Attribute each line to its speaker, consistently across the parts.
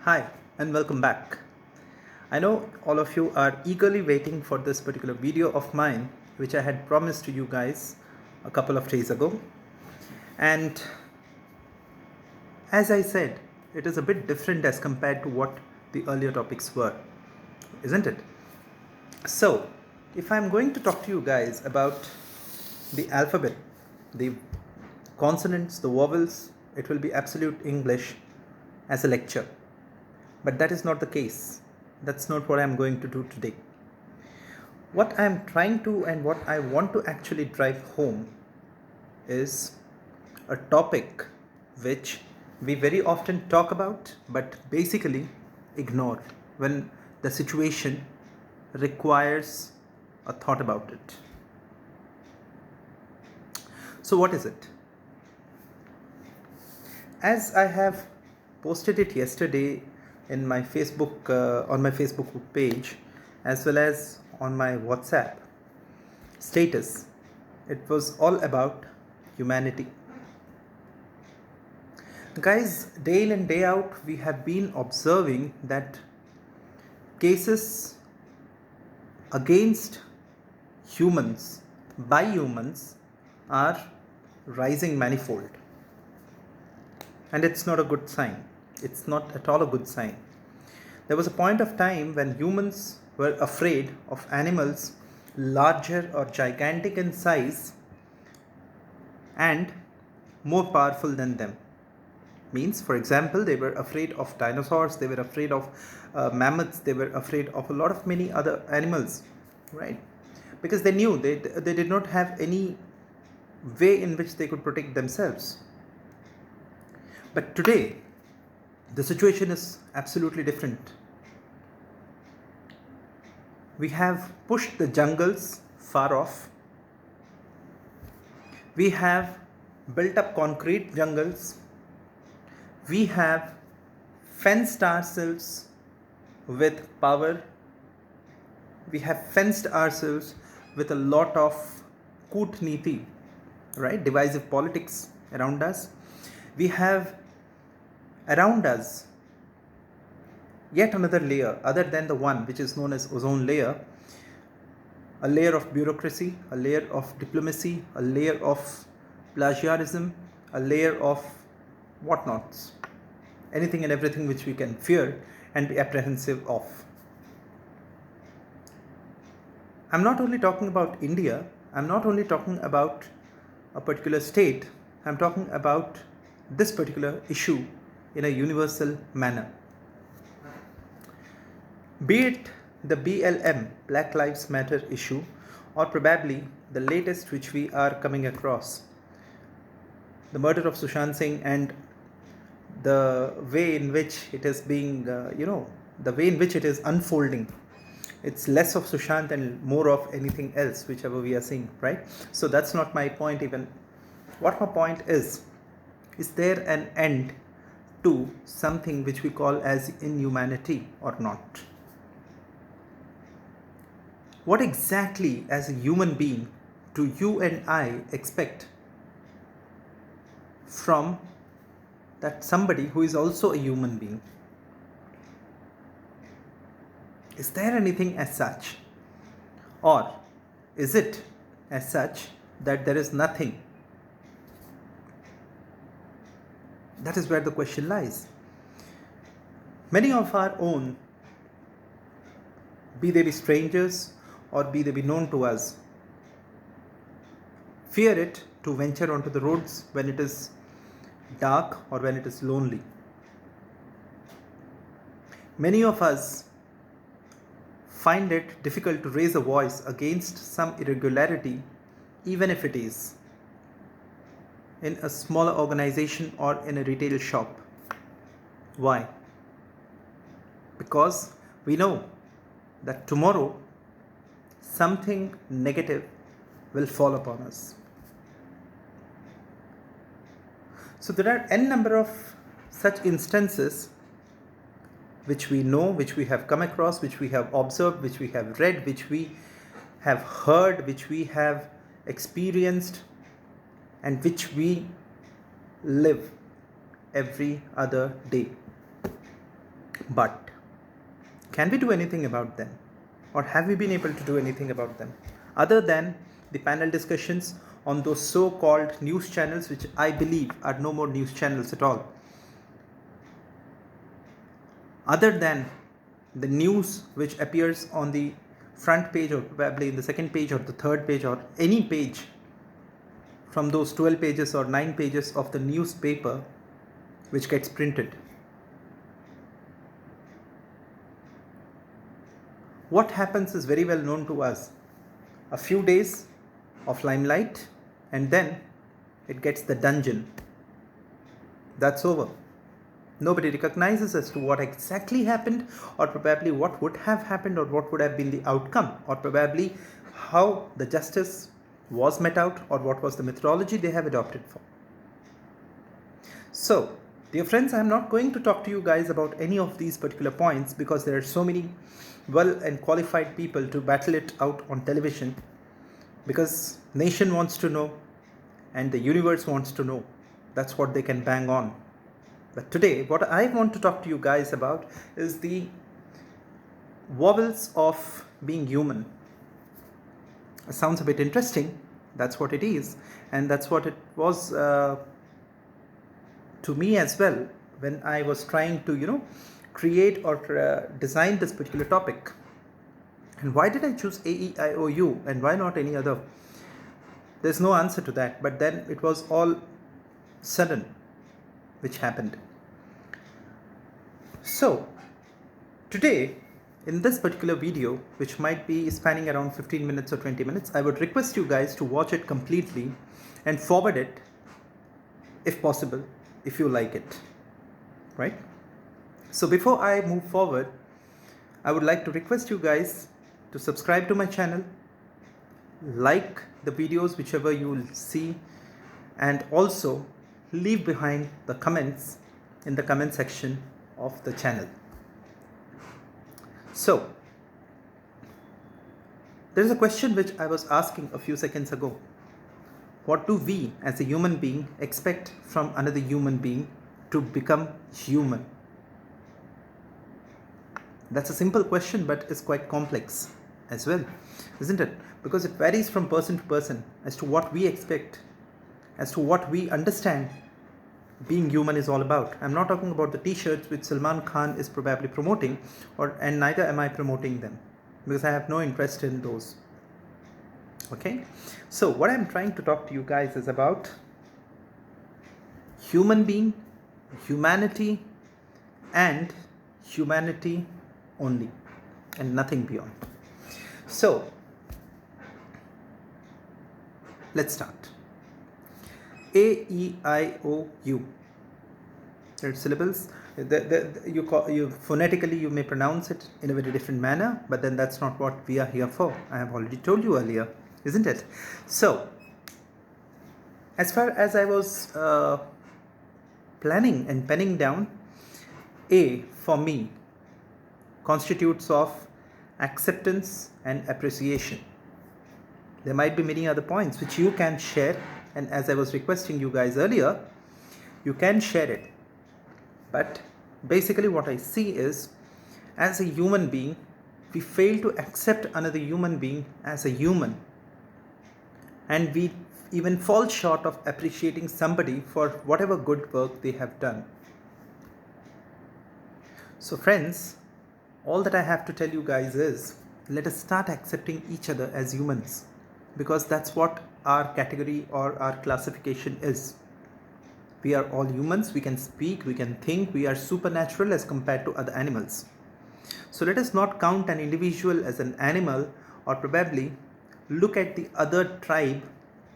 Speaker 1: Hi, and welcome back. I know all of you are eagerly waiting for this particular video of mine, which I had promised to you guys a couple of days ago. And as I said, it is a bit different as compared to what the earlier topics were, isn't it? So, if I'm going to talk to you guys about the alphabet, the consonants, the vowels, it will be absolute English as a lecture. But that is not the case. That's not what I'm going to do today. What I'm trying to and what I want to actually drive home is a topic which we very often talk about but basically ignore when the situation requires a thought about it. So, what is it? As I have posted it yesterday in my Facebook on my Facebook page as well as on my WhatsApp status, it was all about humanity. Guys, day in and day out, we have been observing that cases against humans by humans are rising manifold. And it's not a good sign. It's not at all a good sign. There was a point of time when humans were afraid of animals larger or gigantic in size and more powerful than them. Means, for example, they were afraid of dinosaurs, they were afraid of mammoths, they were afraid of a lot of many other animals, right? Because they knew they did not have any way in which they could protect themselves. But today, the situation is absolutely different. We have pushed the jungles far off. We have built up concrete jungles. We have fenced ourselves with power. We have fenced ourselves with a lot of kutniti, right? Divisive politics around us. We have around us yet another layer other than the one which is known as ozone layer, a layer of bureaucracy, a layer of diplomacy, a layer of plagiarism, a layer of whatnots, anything and everything which we can fear and be apprehensive of. I'm not only talking about India, I'm not only talking about a particular state, I'm talking about this particular issue in a universal manner. Be it the BLM, Black Lives Matter issue, or probably the latest which we are coming across, the murder of Sushant Singh and the way in which it is being, the way in which it is unfolding. It's less of Sushant and more of anything else, whichever we are seeing, right? So that's not my point even. What my point is there an end to something which we call as inhumanity or not? What exactly, as a human being, do you and I expect from that somebody who is also a human being? Is there anything as such? Or is it as such that there is nothing? That is where the question lies. Many of our own, be they be strangers or be they be known to us, fear it to venture onto the roads when it is dark or when it is lonely. Many of us find it difficult to raise a voice against some irregularity, even if it is in a smaller organization or in a retail shop. Why? Because we know that tomorrow something negative will fall upon us. So there are n number of such instances which we know, which we have come across, which we have observed, which we have read, which we have heard, which we have experienced, and which we live every other day. But can we do anything about them? Or have we been able to do anything about them? Other than the panel discussions on those so-called news channels, which I believe are no more news channels at all. Other than the news which appears on the front page or probably in the second page or the third page or any page from those 12 pages or 9 pages of the newspaper which gets printed. What happens is very well known to us. A few days of limelight and then it gets the dungeon. That's over. Nobody recognizes as to what exactly happened, or probably what would have happened, or what would have been the outcome, or probably how the justice was met out, or what was the methodology they have adopted for. So, dear friends, I am not going to talk to you guys about any of these particular points because there are so many well and qualified people to battle it out on television, because nation wants to know and the universe wants to know. That's what they can bang on. But today, what I want to talk to you guys about is the wobbles of being human. It sounds a bit interesting. That's what it is. And that's what it was to me as well when I was trying to, create or design this particular topic. And why did I choose AEIOU and why not any other? There's no answer to that. But then it was all sudden which happened. So today in this particular video, which might be spanning around 15 minutes or 20 minutes, I would request you guys to watch it completely and forward it if possible, if you like it, right? So before I move forward, I would like to request you guys to subscribe to my channel, like the videos whichever you will see, and also leave behind the comments in the comment section of the channel. So there is a question which I was asking a few seconds ago. What do we as a human being expect from another human being to become human? That's a simple question, but it's quite complex as well, isn't it? Because it varies from person to person as to what we expect, as to what we understand being human is all about. I'm not talking about the t-shirts which Salman Khan is probably promoting, and neither am I promoting them, because I have no interest in those. Okay, so what I'm trying to talk to you guys is about human being, humanity, and humanity only, and nothing beyond. So let's start. AEIOU. There are syllables. You phonetically you may pronounce it in a very different manner, but then that's not what we are here for. I have already told you earlier, isn't it? So, as far as I was planning and penning down, A for me constitutes of acceptance and appreciation. There might be many other points which you can share, and as I was requesting you guys earlier, you can share it. But basically what I see is, as a human being, we fail to accept another human being as a human, and we even fall short of appreciating somebody for whatever good work they have done. So friends, all that I have to tell you guys is, let us start accepting each other as humans, because that's what our category or our classification is. We are all humans, we can speak, we can think, we are supernatural as compared to other animals. So let us not count an individual as an animal, or probably look at the other tribe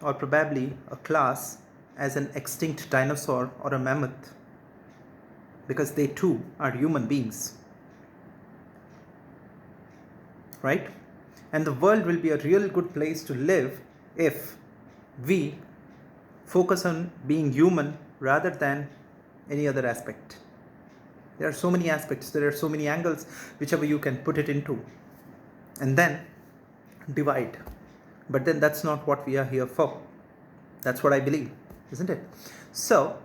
Speaker 1: or probably a class as an extinct dinosaur or a mammoth, because they too are human beings, right? And the world will be a real good place to live if we focus on being human rather than any other aspect. There are so many aspects, there are so many angles, whichever you can put it into, and then divide. But then that's not what we are here for. That's what I believe, isn't it? So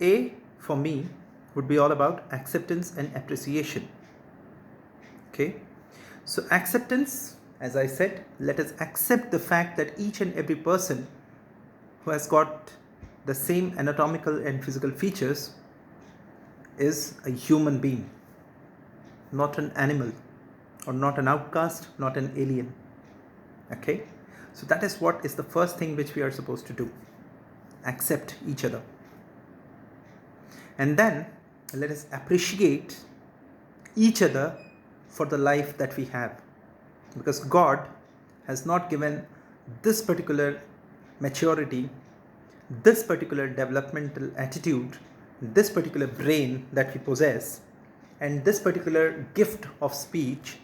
Speaker 1: A for me would be all about acceptance and appreciation. Okay, so acceptance, as I said, let us accept the fact that each and every person who has got the same anatomical and physical features is a human being, not an animal, or not an outcast, not an alien. Okay, so that is what is the first thing which we are supposed to do: accept each other. And then let us appreciate each other for the life that we have, because God has not given this particular maturity, this particular developmental attitude, this particular brain that we possess, and this particular gift of speech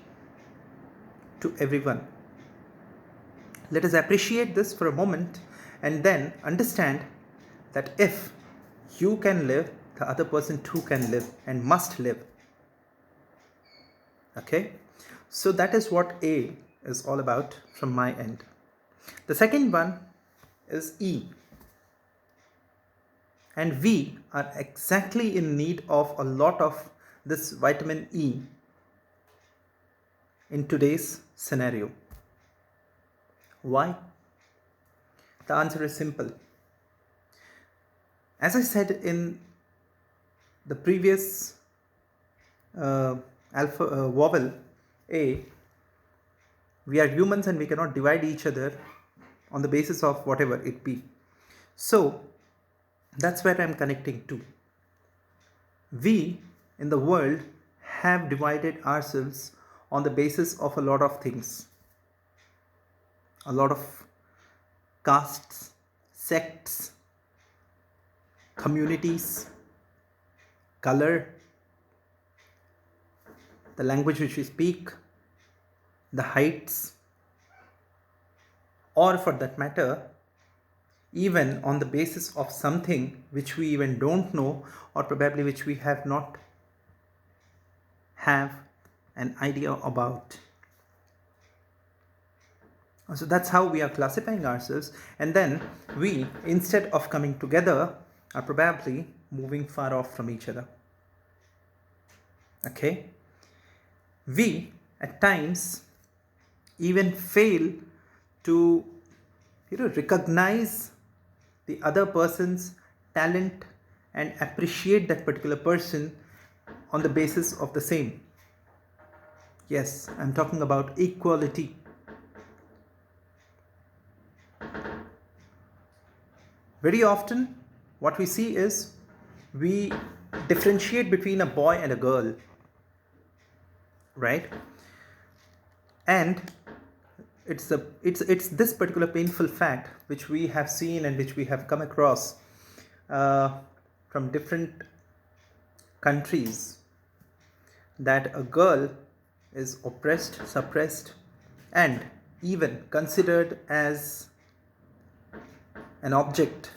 Speaker 1: to everyone. Let us appreciate this for a moment and then understand that if you can live, the other person too can live and must live. Okay, so that is what A is all about from my end. The second one is E, and we are exactly in need of a lot of this vitamin E in today's scenario. Why? The answer is simple. As I said in the previous vowel A, we are humans and we cannot divide each other on the basis of whatever it be. So that's where I'm connecting to. We in the world have divided ourselves on the basis of a lot of things, a lot of castes, sects, communities, color, the language which we speak, the heights, or for that matter, even on the basis of something which we even don't know, or probably which we have not have an idea about. So that's how we are classifying ourselves, and then we, instead of coming together, are probably moving far off from each other. Okay, we at times even fail to recognize the other person's talent and appreciate that particular person on the basis of the same. Yes, I'm talking about equality. Very often what we see is we differentiate between a boy and a girl, right? And it's this particular painful fact which we have seen and which we have come across from different countries, that a girl is oppressed, suppressed, and even considered as an object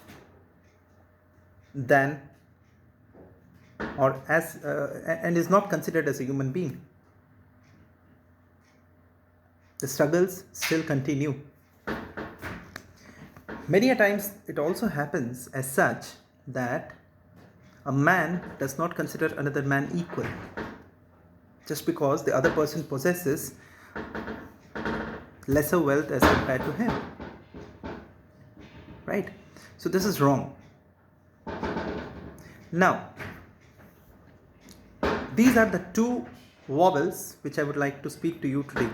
Speaker 1: than, or as and is not considered as a human being. The struggles still continue. Many a times it also happens as such that a man does not consider another man equal just because the other person possesses lesser wealth as compared to him. Right? So this is wrong. Now, these are the two vowels which I would like to speak to you today.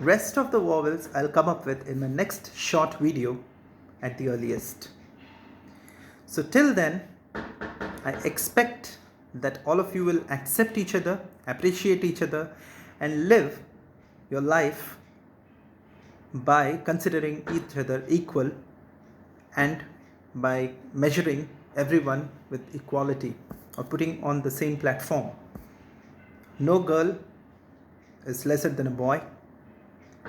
Speaker 1: Rest of the vowels I'll come up with in my next short video at the earliest. So till then, I expect that all of you will accept each other, appreciate each other, and live your life by considering each other equal and by measuring everyone with equality or putting on the same platform. No girl is lesser than a boy,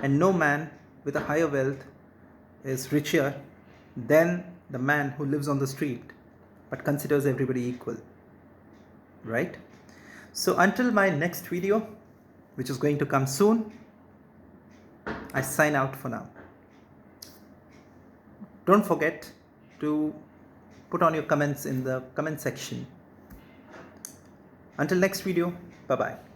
Speaker 1: and no man with a higher wealth is richer than the man who lives on the street but considers everybody equal. Right? So until my next video, which is going to come soon, I sign out for now. Don't forget to put on your comments in the comment section. Until next video, bye bye.